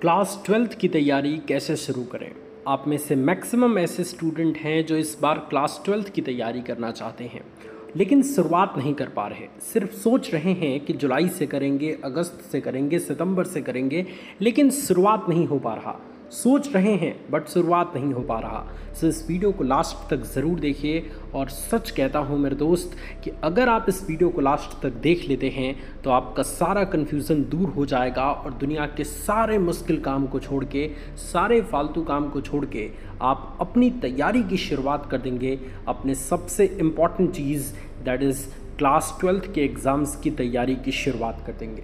Class 12th की तैयारी कैसे शुरू करें। आप में से मैक्सिमम ऐसे स्टूडेंट हैं जो इस बार क्लास 12th की तैयारी करना चाहते हैं लेकिन शुरुआत नहीं कर पा रहे। सिर्फ सोच रहे हैं कि जुलाई से करेंगे, अगस्त से करेंगे, सितंबर से करेंगे, लेकिन शुरुआत नहीं हो पा रहा। सोच रहे हैं बट शुरुआत नहीं हो पा रहा। सो इस वीडियो को लास्ट तक ज़रूर देखिए और सच कहता हूँ मेरे दोस्त कि अगर आप इस वीडियो को लास्ट तक देख लेते हैं तो आपका सारा कन्फ्यूज़न दूर हो जाएगा और दुनिया के सारे मुश्किल काम को छोड़ के, सारे फालतू काम को छोड़ के आप अपनी तैयारी की शुरुआत कर देंगे। अपने सबसे important cheese that is class 12th के एग्ज़ाम्स की तैयारी की शुरुआत कर देंगे।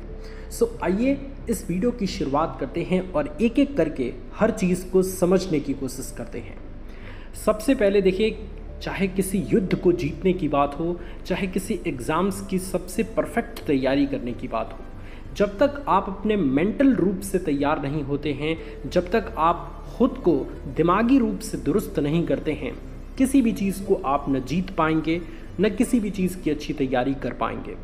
सो आइए इस वीडियो की शुरुआत करते हैं और एक एक करके हर चीज़ को समझने की कोशिश करते हैं। सबसे पहले देखिए, चाहे किसी युद्ध को जीतने की बात हो, चाहे किसी एग्ज़ाम्स की सबसे परफेक्ट तैयारी करने की बात हो, जब तक आप अपने मेंटल रूप से तैयार नहीं होते हैं, जब तक आप खुद को दिमागी रूप से दुरुस्त नहीं करते हैं, किसी भी चीज़ को आप न जीत पाएंगे न किसी भी चीज़ की अच्छी तैयारी कर पाएंगे।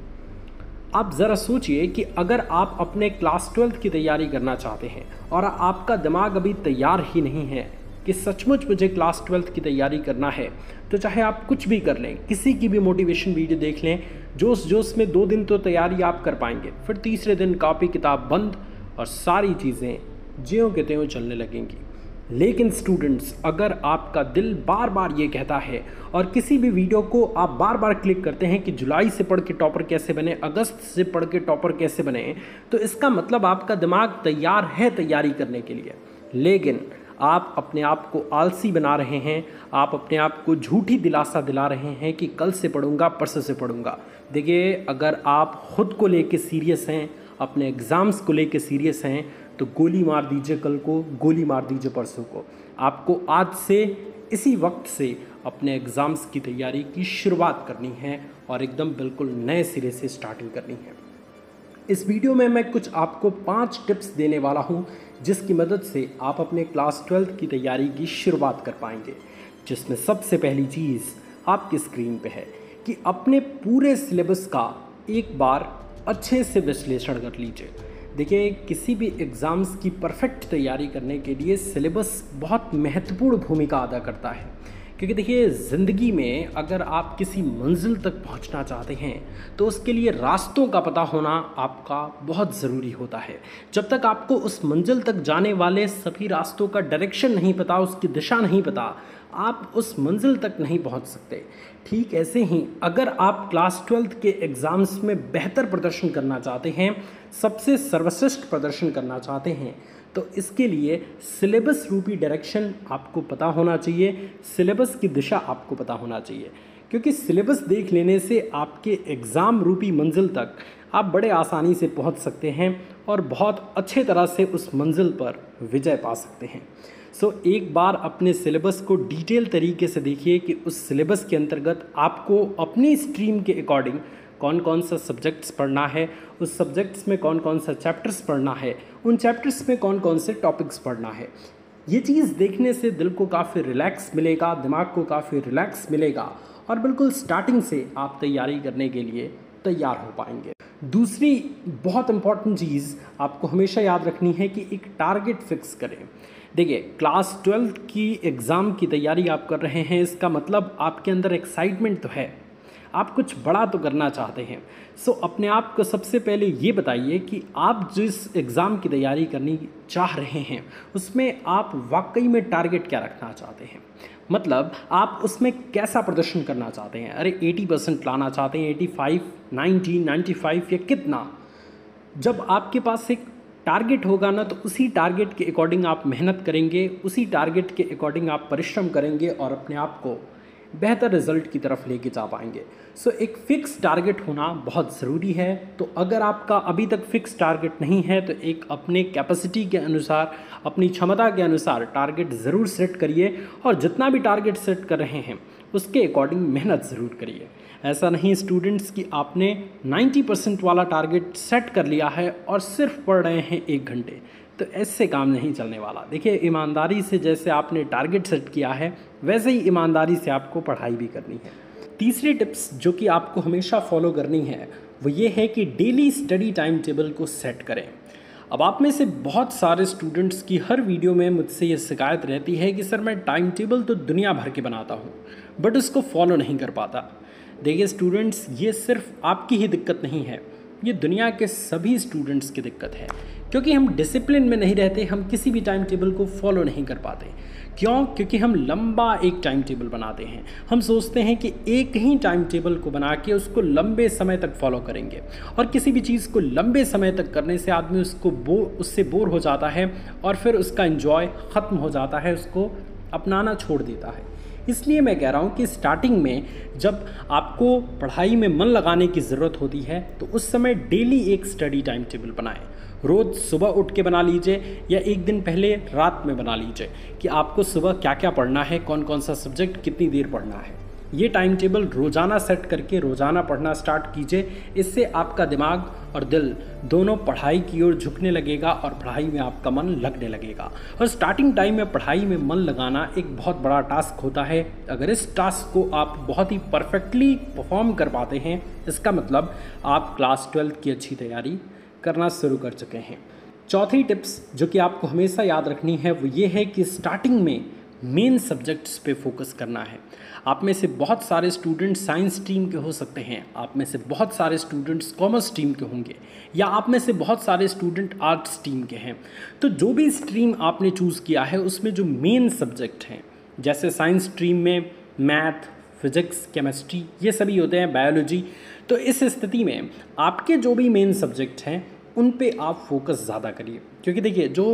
आप ज़रा सोचिए कि अगर आप अपने क्लास 12th की तैयारी करना चाहते हैं और आपका दिमाग अभी तैयार ही नहीं है कि सचमुच मुझे क्लास 12th की तैयारी करना है, तो चाहे आप कुछ भी कर लें, किसी की भी मोटिवेशन वीडियो देख लें, जोश जोश में 2 दिन तो तैयारी आप कर पाएंगे, फिर तीसरे दिन कॉपी किताब बंद और सारी चीज़ें ज्यों के त्यों चलने लगेंगी। लेकिन स्टूडेंट्स, अगर आपका दिल बार बार ये कहता है और किसी भी वीडियो को आप बार बार क्लिक करते हैं कि जुलाई से पढ़ के टॉपर कैसे बने, अगस्त से पढ़ के टॉपर कैसे बने, तो इसका मतलब आपका दिमाग तैयार है तैयारी करने के लिए। लेकिन आप अपने आप को आलसी बना रहे हैं, आप अपने आप को झूठी दिलासा दिला रहे हैं कि कल से पढ़ूंगा, परसों से पढ़ूंगा। देखिए, अगर आप खुद को लेके सीरियस हैं, अपने एग्ज़ाम्स को लेके सीरियस हैं, तो गोली मार दीजिए कल को, गोली मार दीजिए परसों को। आपको आज से इसी वक्त से अपने एग्ज़ाम्स की तैयारी की शुरुआत करनी है और एकदम बिल्कुल नए सिरे से स्टार्टिंग करनी है। इस वीडियो में मैं कुछ आपको 5 टिप्स देने वाला हूं जिसकी मदद से आप अपने क्लास 12th की तैयारी की शुरुआत कर पाएंगे। जिसमें सबसे पहली चीज़ आपकी स्क्रीन पे है कि अपने पूरे सिलेबस का एक बार अच्छे से विश्लेषण कर लीजिए। देखिए, किसी भी एग्ज़ाम्स की परफेक्ट तैयारी करने के लिए सिलेबस बहुत महत्वपूर्ण भूमिका अदा करता है, क्योंकि देखिए, ज़िंदगी में अगर आप किसी मंजिल तक पहुंचना चाहते हैं तो उसके लिए रास्तों का पता होना आपका बहुत ज़रूरी होता है। जब तक आपको उस मंजिल तक जाने वाले सभी रास्तों का डायरेक्शन नहीं पता, उसकी दिशा नहीं पता, आप उस मंजिल तक नहीं पहुंच सकते। ठीक ऐसे ही अगर आप क्लास 12th के एग्ज़ाम्स में बेहतर प्रदर्शन करना चाहते हैं, सबसे सर्वश्रेष्ठ प्रदर्शन करना चाहते हैं, तो इसके लिए सिलेबस रूपी डायरेक्शन आपको पता होना चाहिए, सिलेबस की दिशा आपको पता होना चाहिए। क्योंकि सिलेबस देख लेने से आपके एग्ज़ाम रूपी मंजिल तक आप बड़े आसानी से पहुंच सकते हैं और बहुत अच्छे तरह से उस मंजिल पर विजय पा सकते हैं। सो एक बार अपने सिलेबस को डिटेल तरीके से देखिए कि उस सिलेबस के अंतर्गत आपको अपनी स्ट्रीम के अकॉर्डिंग कौन कौन सा सब्जेक्ट्स पढ़ना है, उस सब्जेक्ट्स में कौन कौन सा चैप्टर्स पढ़ना है, उन चैप्टर्स में कौन कौन से टॉपिक्स पढ़ना है। ये चीज़ देखने से दिल को काफ़ी रिलैक्स मिलेगा, दिमाग को काफ़ी रिलैक्स मिलेगा और बिल्कुल स्टार्टिंग से आप तैयारी करने के लिए तैयार हो पाएंगे। दूसरी बहुत इम्पॉर्टेंट चीज़ आपको हमेशा याद रखनी है कि एक टारगेट फिक्स करें। देखिए, क्लास 12th की एग्ज़ाम की तैयारी आप कर रहे हैं, इसका मतलब आपके अंदर एक्साइटमेंट तो है, आप कुछ बड़ा तो करना चाहते हैं। सो अपने आप को सबसे पहले ये बताइए कि आप जिस एग्ज़ाम की तैयारी करनी चाह रहे हैं उसमें आप वाकई में टारगेट क्या रखना चाहते हैं। मतलब आप उसमें कैसा प्रदर्शन करना चाहते हैं। अरे 80% लाना चाहते हैं, 85, 90, 95 या कितना। जब आपके पास एक टारगेट होगा ना, तो उसी टारगेट के अकॉर्डिंग आप मेहनत करेंगे, उसी टारगेट के अकॉर्डिंग आप परिश्रम करेंगे और अपने आप को बेहतर रिजल्ट की तरफ लेके जा पाएंगे। सो एक फ़िक्स टारगेट होना बहुत ज़रूरी है। तो अगर आपका अभी तक फ़िक्स टारगेट नहीं है तो एक अपने कैपेसिटी के अनुसार, अपनी क्षमता के अनुसार टारगेट ज़रूर सेट करिए और जितना भी टारगेट सेट कर रहे हैं उसके अकॉर्डिंग मेहनत ज़रूर करिए। ऐसा नहीं स्टूडेंट्स कि आपने 90% वाला टारगेट सेट कर लिया है और सिर्फ पढ़ रहे हैं 1 घंटे, तो ऐसे काम नहीं चलने वाला। देखिए, ईमानदारी से जैसे आपने टारगेट सेट किया है वैसे ही ईमानदारी से आपको पढ़ाई भी करनी है। तीसरी टिप्स जो कि आपको हमेशा फॉलो करनी है वो ये है कि डेली स्टडी टाइम टेबल को सेट करें। अब आप में से बहुत सारे स्टूडेंट्स की हर वीडियो में मुझसे ये शिकायत रहती है कि सर मैं टाइम टेबल तो दुनिया भर के बनाता हूँ बट उसको फॉलो नहीं कर पाता। देखिए स्टूडेंट्स, ये सिर्फ आपकी ही दिक्कत नहीं है, ये दुनिया के सभी स्टूडेंट्स की दिक्कत है, क्योंकि हम डिसिप्लिन में नहीं रहते, हम किसी भी टाइम टेबल को फॉलो नहीं कर पाते। क्यों? क्योंकि हम लंबा एक टाइम टेबल बनाते हैं। हम सोचते हैं कि एक ही टाइम टेबल को बना के उसको लंबे समय तक फॉलो करेंगे, और किसी भी चीज़ को लंबे समय तक करने से आदमी उससे बोर हो जाता है और फिर उसका एंजॉय ख़त्म हो जाता है, उसको अपनाना छोड़ देता है। इसलिए मैं कह रहा हूँ कि स्टार्टिंग में जब आपको पढ़ाई में मन लगाने की ज़रूरत होती है तो उस समय डेली एक स्टडी टाइम टेबल बनाएं। रोज़ सुबह उठ के बना लीजिए या एक दिन पहले रात में बना लीजिए कि आपको सुबह क्या क्या पढ़ना है, कौन कौन सा सब्जेक्ट कितनी देर पढ़ना है। ये टाइम टेबल रोज़ाना सेट करके रोज़ाना पढ़ना स्टार्ट कीजिए। इससे आपका दिमाग और दिल दोनों पढ़ाई की ओर झुकने लगेगा और पढ़ाई में आपका मन लगने लगेगा। और स्टार्टिंग टाइम में पढ़ाई में मन लगाना एक बहुत बड़ा टास्क होता है। अगर इस टास्क को आप बहुत ही परफेक्टली परफॉर्म कर पाते हैं, इसका मतलब आप क्लास 12 की अच्छी तैयारी करना शुरू कर चुके हैं। चौथी टिप्स जो कि आपको हमेशा याद रखनी है वो ये है कि स्टार्टिंग में मेन सब्जेक्ट्स पे फोकस करना है। आप में से बहुत सारे स्टूडेंट्स साइंस स्ट्रीम के हो सकते हैं, आप में से बहुत सारे स्टूडेंट्स कॉमर्स स्ट्रीम के होंगे, या आप में से बहुत सारे स्टूडेंट आर्ट्स स्ट्रीम के हैं। तो जो भी स्ट्रीम आपने चूज़ किया है उसमें जो मेन सब्जेक्ट हैं, जैसे साइंस स्ट्रीम में मैथ, फिजिक्स, केमिस्ट्री ये सभी होते हैं, बायोलॉजी, तो इस स्थिति में आपके जो भी मेन सब्जेक्ट हैं उन पे आप फोकस ज़्यादा करिए। क्योंकि देखिए जो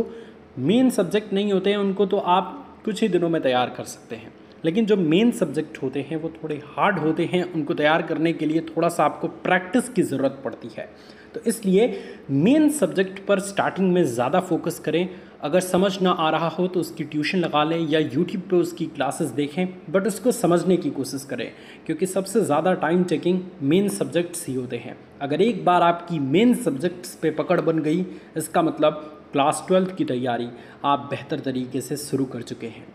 मेन सब्जेक्ट नहीं होते हैं उनको तो आप कुछ ही दिनों में तैयार कर सकते हैं, लेकिन जो मेन सब्जेक्ट होते हैं वो थोड़े हार्ड होते हैं, उनको तैयार करने के लिए थोड़ा सा आपको प्रैक्टिस की ज़रूरत पड़ती है। तो इसलिए मेन सब्जेक्ट पर स्टार्टिंग में ज़्यादा फोकस करें। अगर समझ ना आ रहा हो तो उसकी ट्यूशन लगा लें या यूट्यूब पे उसकी क्लासेस देखें, बट उसको समझने की कोशिश करें, क्योंकि सबसे ज़्यादा टाइम टेकिंग मेन सब्जेक्ट्स ही होते हैं। अगर एक बार आपकी मेन सब्जेक्ट्स पे पकड़ बन गई, इसका मतलब क्लास 12 की तैयारी आप बेहतर तरीके से शुरू कर चुके हैं।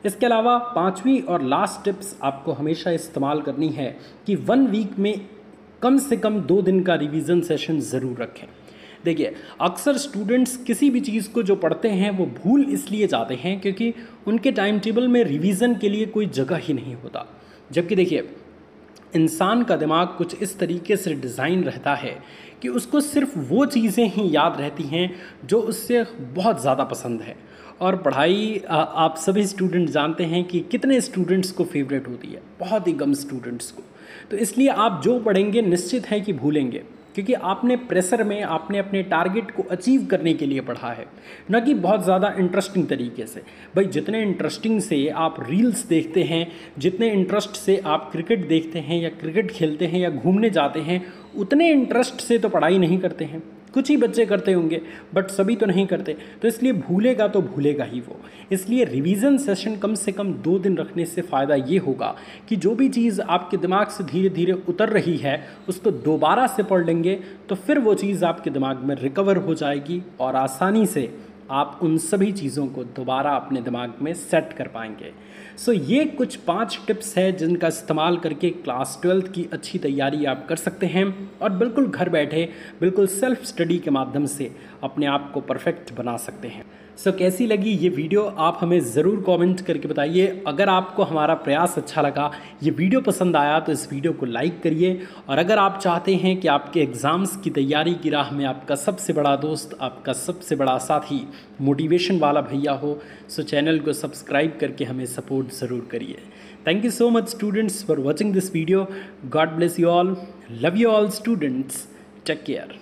इसके अलावा पांचवी और लास्ट टिप्स आपको हमेशा इस्तेमाल करनी है कि 1 वीक में कम से कम 2 दिन का रिवीजन सेशन ज़रूर रखें। देखिए अक्सर स्टूडेंट्स किसी भी चीज़ को जो पढ़ते हैं वो भूल इसलिए जाते हैं क्योंकि उनके टाइम टेबल में रिवीजन के लिए कोई जगह ही नहीं होता। जबकि देखिए इंसान का दिमाग कुछ इस तरीके से डिज़ाइन रहता है कि उसको सिर्फ वो चीज़ें ही याद रहती हैं जो उससे बहुत ज़्यादा पसंद है। और पढ़ाई आप सभी स्टूडेंट जानते हैं कि कितने स्टूडेंट्स को फेवरेट होती है, बहुत ही कम स्टूडेंट्स को। तो इसलिए आप जो पढ़ेंगे निश्चित है कि भूलेंगे, क्योंकि आपने प्रेशर में आपने अपने टारगेट को अचीव करने के लिए पढ़ा है, न कि बहुत ज़्यादा इंटरेस्टिंग तरीके से। भाई जितने इंटरेस्टिंग से आप रील्स देखते हैं, जितने इंटरेस्ट से आप क्रिकेट देखते हैं या क्रिकेट खेलते हैं या घूमने जाते हैं, उतने इंटरेस्ट से तो पढ़ाई नहीं करते हैं। कुछ ही बच्चे करते होंगे बट सभी तो नहीं करते। तो इसलिए भूलेगा तो भूलेगा ही वो। इसलिए रिवीजन सेशन कम से कम 2 दिन रखने से फ़ायदा ये होगा कि जो भी चीज़ आपके दिमाग से धीरे धीरे उतर रही है उसको दोबारा से पढ़ लेंगे तो फिर वो चीज़ आपके दिमाग में रिकवर हो जाएगी और आसानी से आप उन सभी चीज़ों को दोबारा अपने दिमाग में सेट कर पाएंगे। सो ये कुछ 5 टिप्स है जिनका इस्तेमाल करके क्लास 12 की अच्छी तैयारी आप कर सकते हैं और बिल्कुल घर बैठे बिल्कुल सेल्फ स्टडी के माध्यम से अपने आप को परफेक्ट बना सकते हैं। सो कैसी लगी ये वीडियो आप हमें ज़रूर कमेंट करके बताइए। अगर आपको हमारा प्रयास अच्छा लगा, ये वीडियो पसंद आया तो इस वीडियो को लाइक करिए। और अगर आप चाहते हैं कि आपके एग्ज़ाम्स की तैयारी की राह में आपका सबसे बड़ा दोस्त, आपका सबसे बड़ा साथी मोटिवेशन वाला भैया हो, सो चैनल को सब्सक्राइब करके हमें सपोर्ट ज़रूर करिए। Thank you so much students for watching this video. God bless you all, love you all students, take care.